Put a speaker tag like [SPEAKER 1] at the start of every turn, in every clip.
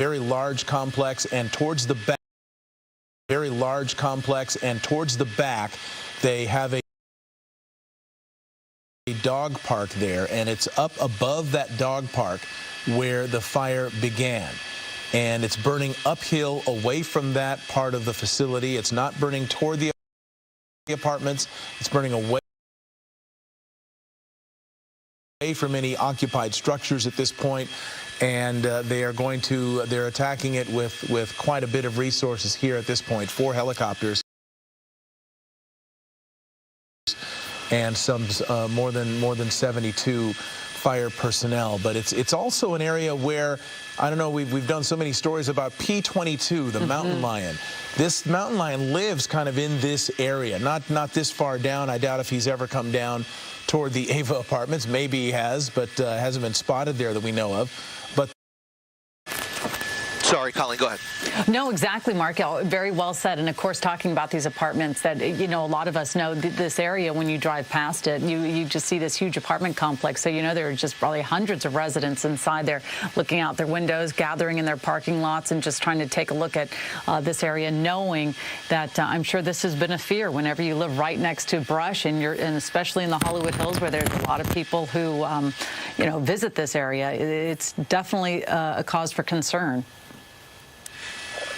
[SPEAKER 1] very large complex, and towards the back, they have a dog park there, and it's up above that dog park where the fire began. And it's burning uphill away from that part of the facility. It's not burning toward the apartments. It's burning away from any occupied structures at this point. And they're attacking it with quite a bit of resources here at this point. 4 helicopters and some more than 72 fire personnel. But it's also an area where, I don't know, we've done so many stories about P-22, the mountain lion. This mountain lion lives kind of in this area, not this far down. I doubt if he's ever come down toward the Ava apartments. Maybe he has, but hasn't been spotted there that we know of. But
[SPEAKER 2] sorry, Colleen, go ahead.
[SPEAKER 3] No, exactly, Mark. Very well said. And, of course, talking about these apartments that, you know, a lot of us know this area when you drive past it. You just see this huge apartment complex. So, you know, there are just probably hundreds of residents inside there looking out their windows, gathering in their parking lots, and just trying to take a look at this area, knowing that I'm sure this has been a fear whenever you live right next to brush, and especially in the Hollywood Hills where there's a lot of people who, you know, visit this area. It's definitely a cause for concern.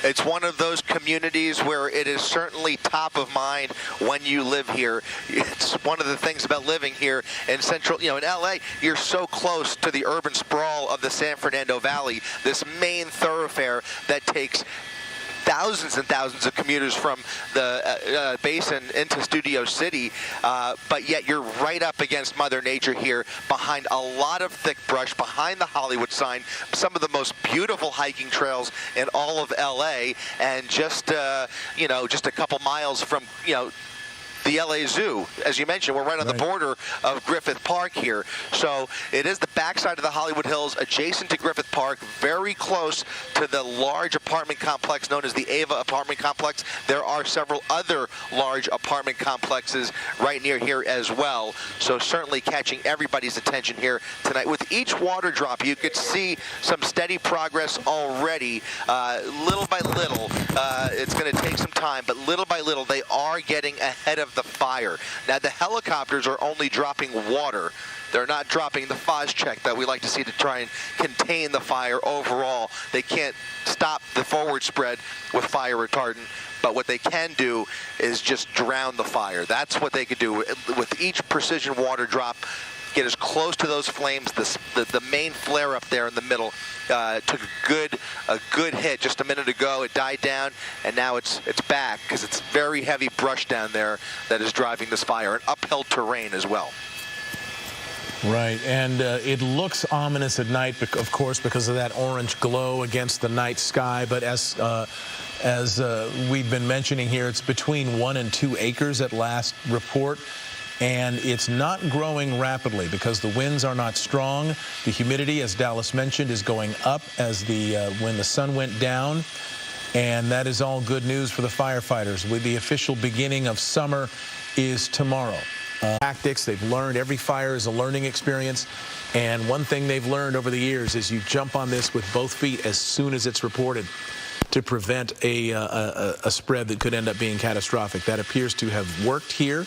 [SPEAKER 2] It's one of those communities where it is certainly top of mind when you live here. It's one of the things about living here in central, you know, in LA, you're so close to the urban sprawl of the San Fernando Valley, this main thoroughfare that takes thousands and thousands of commuters from the basin into Studio City, but yet you're right up against Mother Nature here, behind a lot of thick brush, behind the Hollywood sign, some of the most beautiful hiking trails in all of LA, and just you know, just a couple miles from, you know, the LA Zoo. As you mentioned, we're right on the border of Griffith Park here. So it is the backside of the Hollywood Hills, adjacent to Griffith Park, very close to the large apartment complex known as the Ava apartment complex. There are several other large apartment complexes right near here as well. So certainly catching everybody's attention here tonight. With each water drop, you could see some steady progress already. Little by little, it's going to take some time, but little by little, they are getting ahead of the fire. Now, the helicopters are only dropping water. They're not dropping the Phos-Chek that we like to see to try and contain the fire overall. They can't stop the forward spread with fire retardant, but what they can do is just drown the fire. That's what they could do with each precision water drop. Get as close to those flames. The main flare up there in the middle took a good hit just a minute ago. It died down, and now it's back because it's very heavy brush down there that is driving this fire, and uphill terrain as well.
[SPEAKER 1] Right, and it looks ominous at night, of course, because of that orange glow against the night sky. But as we've been mentioning here, it's between 1 and 2 acres at last report. And it's not growing rapidly because the winds are not strong. The humidity, as Dallas mentioned, is going up as when the sun went down. And that is all good news for the firefighters. With the official beginning of summer is tomorrow. Tactics they've learned. Every fire is a learning experience. And one thing they've learned over the years is you jump on this with both feet as soon as it's reported to prevent a spread that could end up being catastrophic. That appears to have worked here.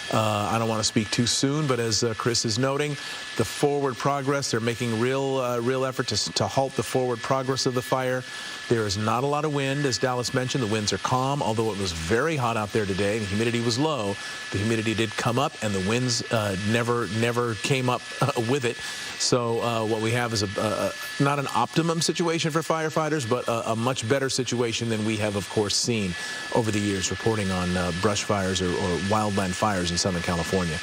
[SPEAKER 1] I don't want to speak too soon, but as Chris is noting, the forward progress, they're making real effort to halt the forward progress of the fire. There is not a lot of wind, as Dallas mentioned. The winds are calm, although it was very hot out there today and the humidity was low. The humidity did come up, and the winds never came up with it. So what we have is not an optimum situation for firefighters, but a much better situation than we have, of course, seen over the years reporting on brush fires or wildland fires in Southern California.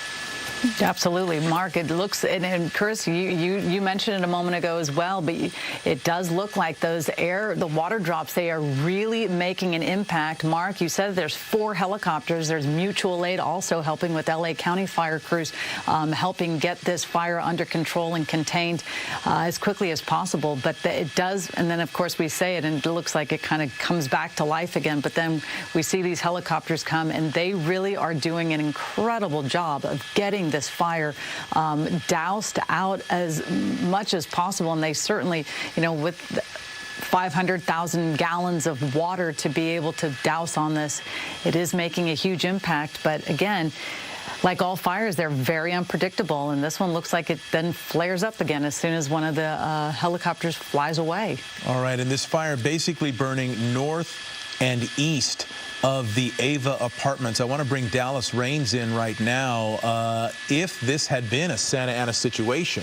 [SPEAKER 3] Absolutely, Mark. It looks, and Chris, you mentioned it a moment ago as well, but it does look like the water drops, they are really making an impact. Mark, you said there's 4 helicopters. There's mutual aid also helping with LA County fire crews, helping get this fire under control and contained as quickly as possible. But it does, and then of course we say it, and it looks like it kind of comes back to life again. But then we see these helicopters come, and they really are doing an incredible job of getting this fire doused out as much as possible. And they certainly, you know, with 500,000 gallons of water to be able to douse on this. It is making a huge impact, but again, like all fires, they're very unpredictable, and this one looks like it then flares up again as soon as one of the helicopters flies away.
[SPEAKER 1] All right, and this fire basically burning north and east of the Ava apartments. I want to bring Dallas Raines in right now. If this had been a Santa Ana situation,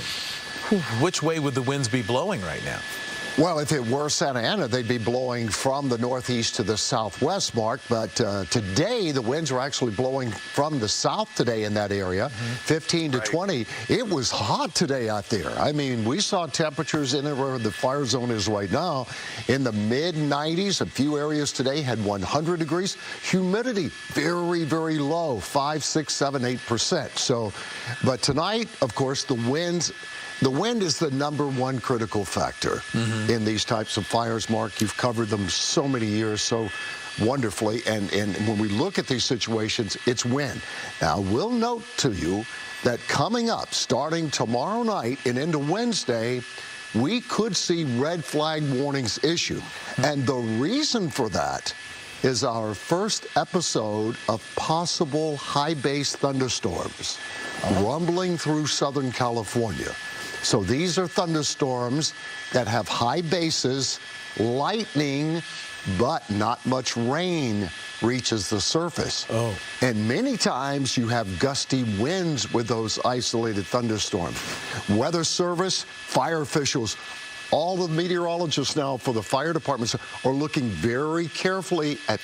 [SPEAKER 1] which way would the winds be blowing right now?
[SPEAKER 4] Well, if it were Santa Ana, they'd be blowing from the northeast to the southwest, Mark. But today, the winds are actually blowing from the south today in that area, 15 to 20. It was hot today out there. I mean, we saw temperatures in where the fire zone is right now in the mid-90s. A few areas today had 100 degrees. Humidity, very, very low, 5, 6, 7, 8%. So, but tonight, of course, the winds. The wind is the #1 critical factor in these types of fires, Mark. You've covered them so many years, so wonderfully. And when we look at these situations, it's wind. Now, we'll note to you that coming up, starting tomorrow night and into Wednesday, we could see red flag warnings issued. And the reason for that is our first episode of possible high-base thunderstorms rumbling through Southern California. So these are thunderstorms that have high bases, lightning, but not much rain reaches the surface.
[SPEAKER 1] Oh.
[SPEAKER 4] And many times you have gusty winds with those isolated thunderstorms. Weather Service, fire officials, all the meteorologists now for the fire departments are looking very carefully at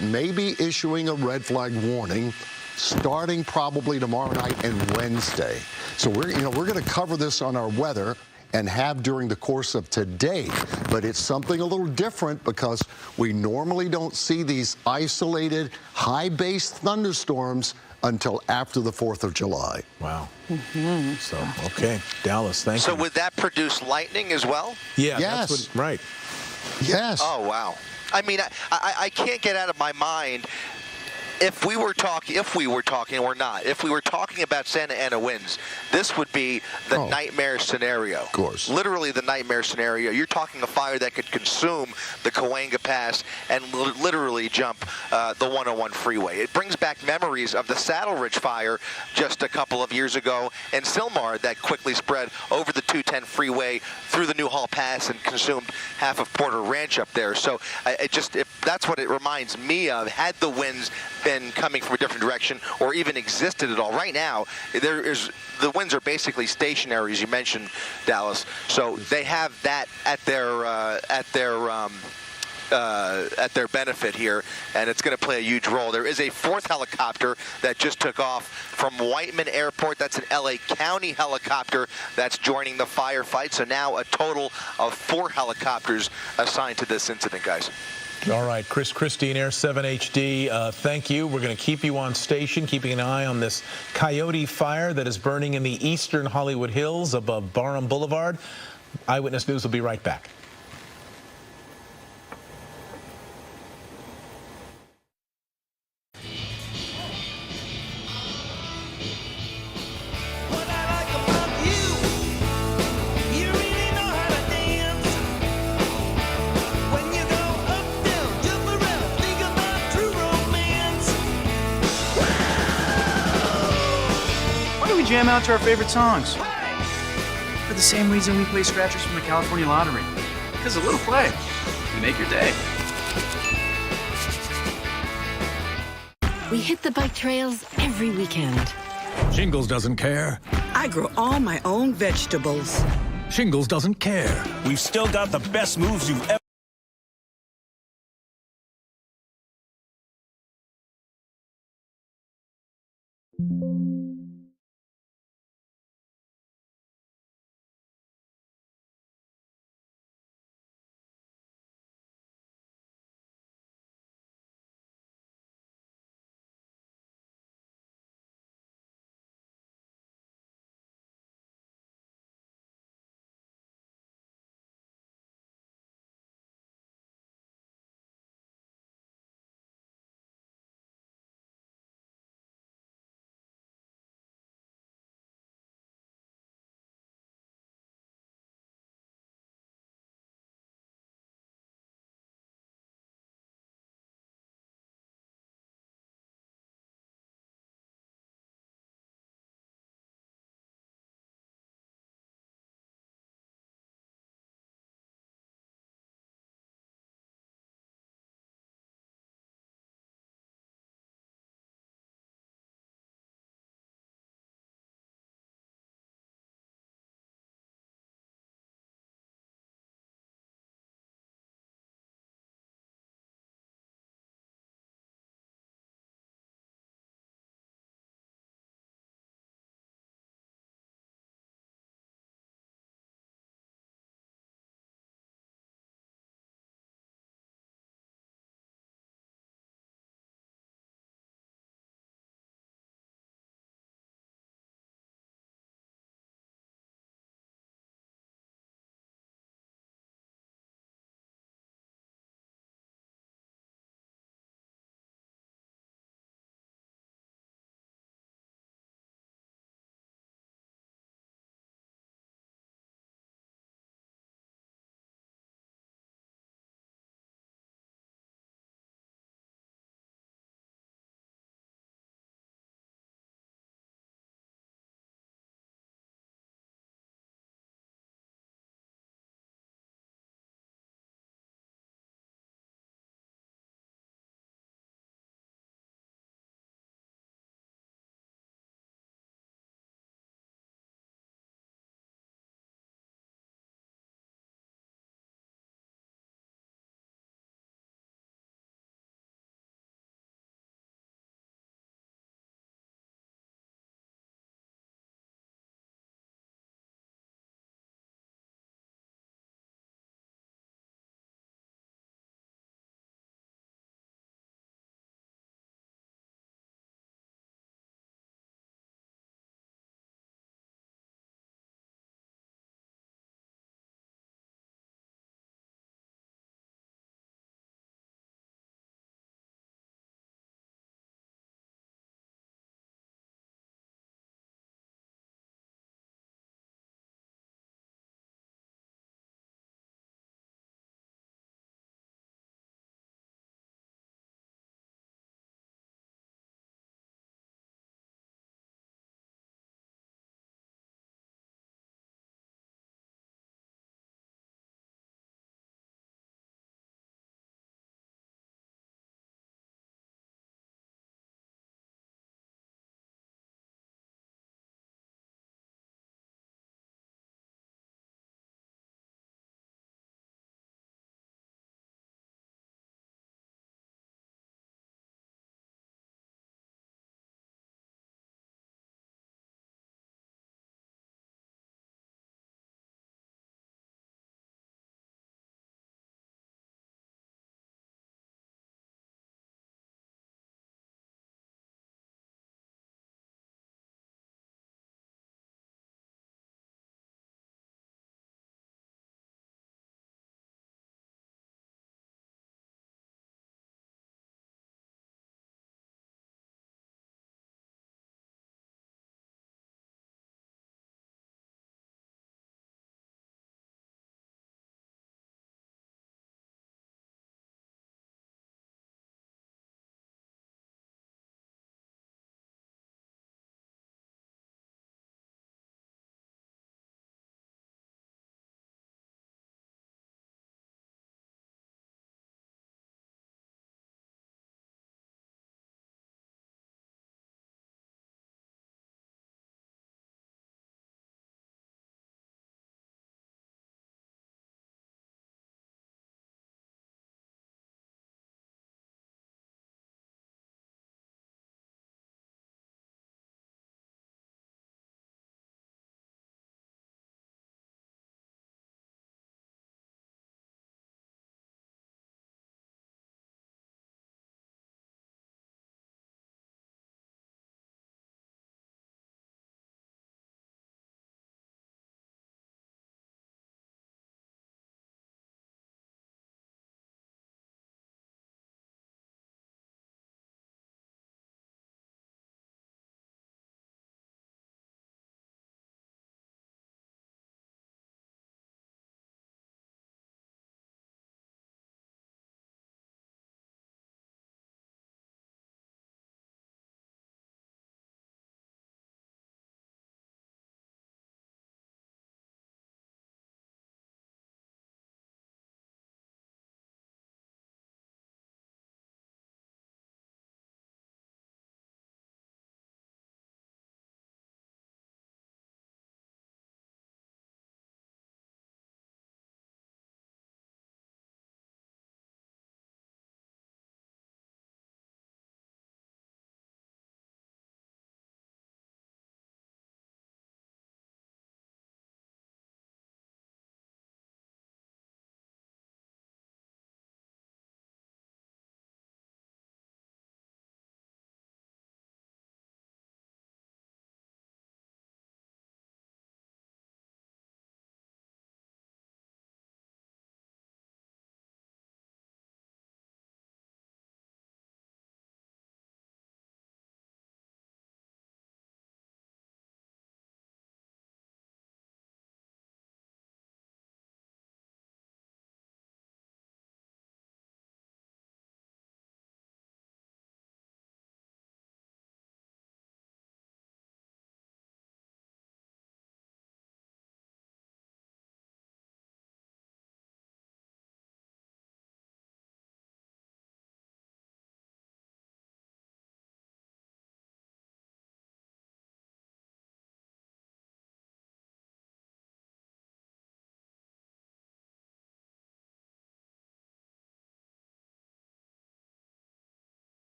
[SPEAKER 4] maybe issuing a red flag warning starting probably tomorrow night and Wednesday. So we're going to cover this on our weather and have during the course of today. But it's something a little different because we normally don't see these isolated high-base thunderstorms until after the 4th of July.
[SPEAKER 1] Wow. So, okay. Dallas, thank you.
[SPEAKER 2] So would that produce lightning as well?
[SPEAKER 1] Yeah,
[SPEAKER 4] yes.
[SPEAKER 1] That's what, right.
[SPEAKER 4] Yes.
[SPEAKER 2] Oh, wow. I mean, I can't get out of my mind if we were talking about Santa Ana winds, this would be the nightmare scenario.
[SPEAKER 4] Of course.
[SPEAKER 2] Literally the nightmare scenario. You're talking a fire that could consume the Cahuenga Pass and literally jump the 101 freeway. It brings back memories of the Saddle Ridge fire just a couple of years ago in Sylmar that quickly spread over the 210 freeway through the Newhall Pass and consumed half of Porter Ranch up there. So that's what it reminds me of. Had the winds been coming from a different direction or even existed at all. Right now, the winds are basically stationary, as you mentioned, Dallas. So they have that at their benefit here, and it's going to play a huge role. There is a 4th helicopter that just took off from Whiteman Airport. That's an LA County helicopter that's joining the firefight. So now a total of 4 helicopters assigned to this incident, guys.
[SPEAKER 1] All right, Chris Christie in Air 7 HD, thank you. We're going to keep you on station, keeping an eye on this coyote fire that is burning in the eastern Hollywood Hills above Barham Boulevard. Eyewitness News will be right back.
[SPEAKER 5] Jam out to our favorite songs. For the same reason we play scratchers from the California Lottery. Because a little play can make your day.
[SPEAKER 6] We hit the bike trails every weekend.
[SPEAKER 7] Shingles doesn't care.
[SPEAKER 8] I grow all my own vegetables.
[SPEAKER 7] Shingles doesn't care.
[SPEAKER 9] We've still got the best moves you've ever